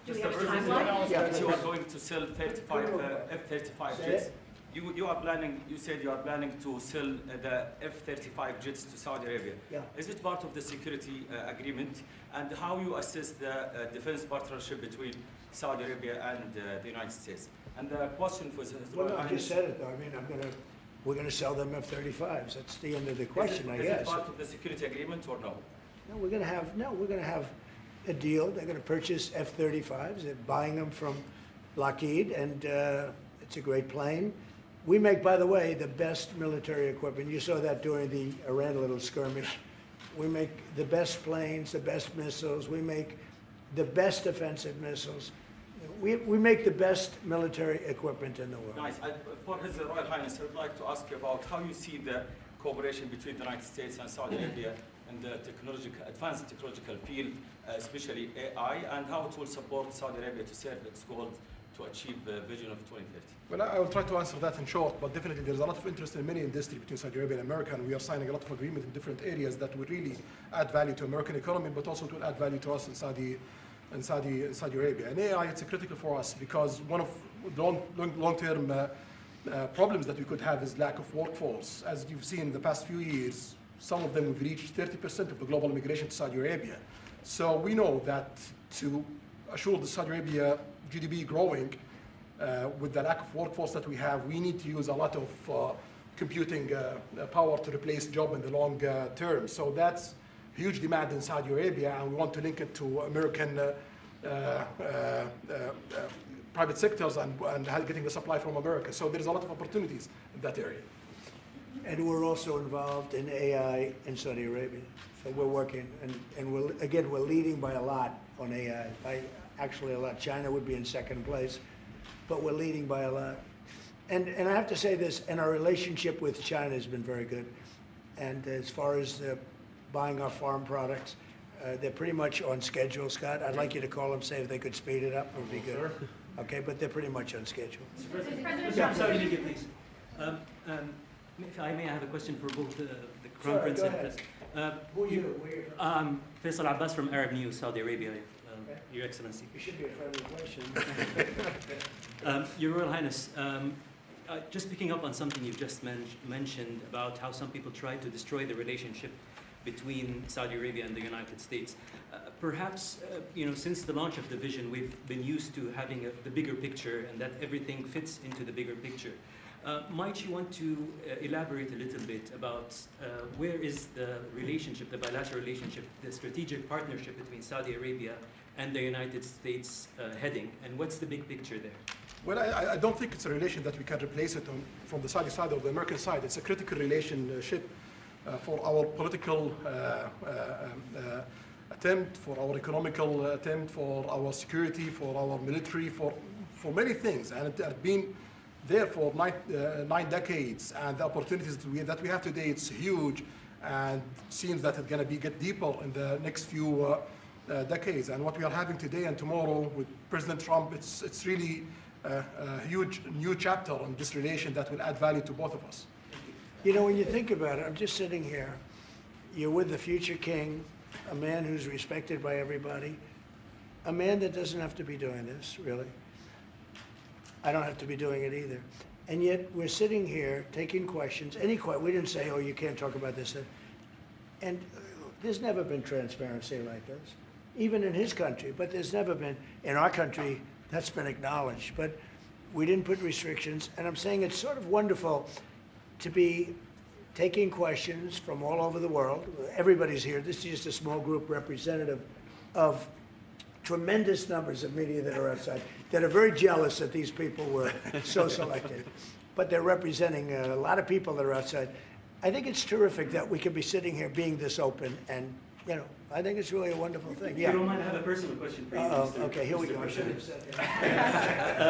Just the first announced that you are going to sell 35 F-35 jets. You are planning. You said you are planning to sell the F-35 jets to Saudi Arabia. Yeah. Is it part of the security agreement? And how you assess the defense partnership between Saudi Arabia and the United States? And the question was. Well, no, I just said it though. I mean, we're going to sell them F-35s. That's the end of the question, I guess. Is it part of the security agreement or no? No, we're going to have a deal. They're going to purchase F-35s. They're buying them from Lockheed, and it's a great plane. We make, by the way, the best military equipment. You saw that during the Iran little skirmish. We make the best planes, the best missiles. We make the best offensive missiles. We make the best military equipment in the world. Nice. For His Royal Highness, I would like to ask you about how you see the cooperation between the United States and Saudi Arabia in the advanced technological field, especially AI, and how it will support Saudi Arabia to serve its goals to achieve the vision of 2030. Well, I will try to answer that in short, but definitely there's a lot of interest in many industries between Saudi Arabia and America, and we are signing a lot of agreements in different areas that will really add value to American economy, but also to add value to us in Saudi Arabia. And AI, it's critical for us because one of the long-term problems that we could have is lack of workforce. As you've seen in the past few years, some of them have reached 30% of the global migration to Saudi Arabia. So we know that to assure the Saudi Arabia GDP growing with the lack of workforce that we have, we need to use a lot of computing power to replace job in the long term. So that's huge demand in Saudi Arabia, and we want to link it to American private sectors and getting the supply from America. So there's a lot of opportunities in that area. And we're also involved in AI in Saudi Arabia. So we're working, and we're leading by a lot on AI. Actually a lot. China would be in second place, but we're leading by a lot. And I have to say this, and our relationship with China has been very good. And as far as buying our farm products, they're pretty much on schedule, Scott. I'd like you to call them, say if they could speed it up, it would be good. Sure. Okay, but they're pretty much on schedule. I'm sorry, media, please. If I may, I have a question for both the Crown Prince and President. Who are you? I'm Faisal Abbas from Arab News, Saudi Arabia, Your Excellency. It should be a friendly question. Your Royal Highness, just picking up on something you've just mentioned about how some people try to destroy the relationship between Saudi Arabia and the United States. Perhaps, since the launch of the vision, we've been used to having the bigger picture and that everything fits into the bigger picture. Might you want to elaborate a little bit about where is the relationship, the bilateral relationship, the strategic partnership between Saudi Arabia and the United States heading, and what's the big picture there? Well, I don't think it's a relation that we can replace it from the Saudi side or the American side. It's a critical relationship for our political attempt, for our economical attempt, for our security, for our military, for many things. And it has been there for 9 decades, and the opportunities that we have today, it's huge, and seems that it's going to get deeper in the next few decades. And what we are having today and tomorrow with President Trump, it's really a huge new chapter in this relation that will add value to both of us. You know, when you think about it, I'm just sitting here. You're with the future king, a man who's respected by everybody, a man that doesn't have to be doing this, really. I don't have to be doing it either. And yet we're sitting here taking questions, we didn't say, oh, you can't talk about this. And there's never been transparency like this, even in his country, but there's never been, in our country, that's been acknowledged. But we didn't put restrictions, and I'm saying it's sort of wonderful to be taking questions from all over the world. Everybody's here. This is just a small group representative of tremendous numbers of media that are outside, that are very jealous that these people were so selected. But they're representing a lot of people that are outside. I think it's terrific that we could be sitting here being this open, and I think it's really a wonderful thing. If you don't mind, I have a personal question for you. Okay, here we go. I should have said that.